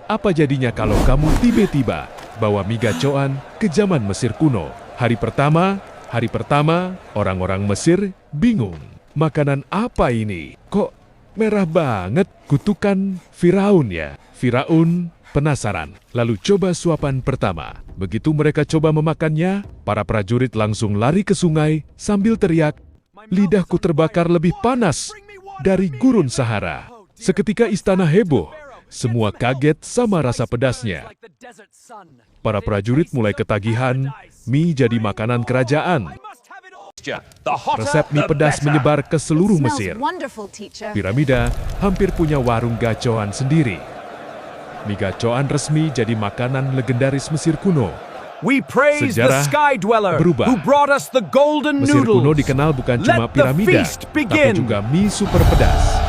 Apa jadinya kalau kamu tiba-tiba bawa mie gacoan ke zaman Mesir kuno? Hari pertama, orang-orang Mesir bingung. Makanan apa ini? Kok merah banget? Kutukan Firaun ya. Firaun penasaran, lalu coba suapan pertama. Begitu mereka coba memakannya, para prajurit langsung lari ke sungai sambil teriak, "Lidahku terbakar lebih panas dari gurun Sahara." Seketika istana heboh, semua kaget sama rasa pedasnya. Para prajurit mulai ketagihan, mie jadi makanan kerajaan. Resep mie pedas menyebar ke seluruh Mesir. Piramida hampir punya warung gacoan sendiri. Mie gacoan resmi jadi makanan legendaris Mesir kuno. Sejarah berubah. Mesir kuno dikenal bukan cuma piramida, tapi juga mie super pedas.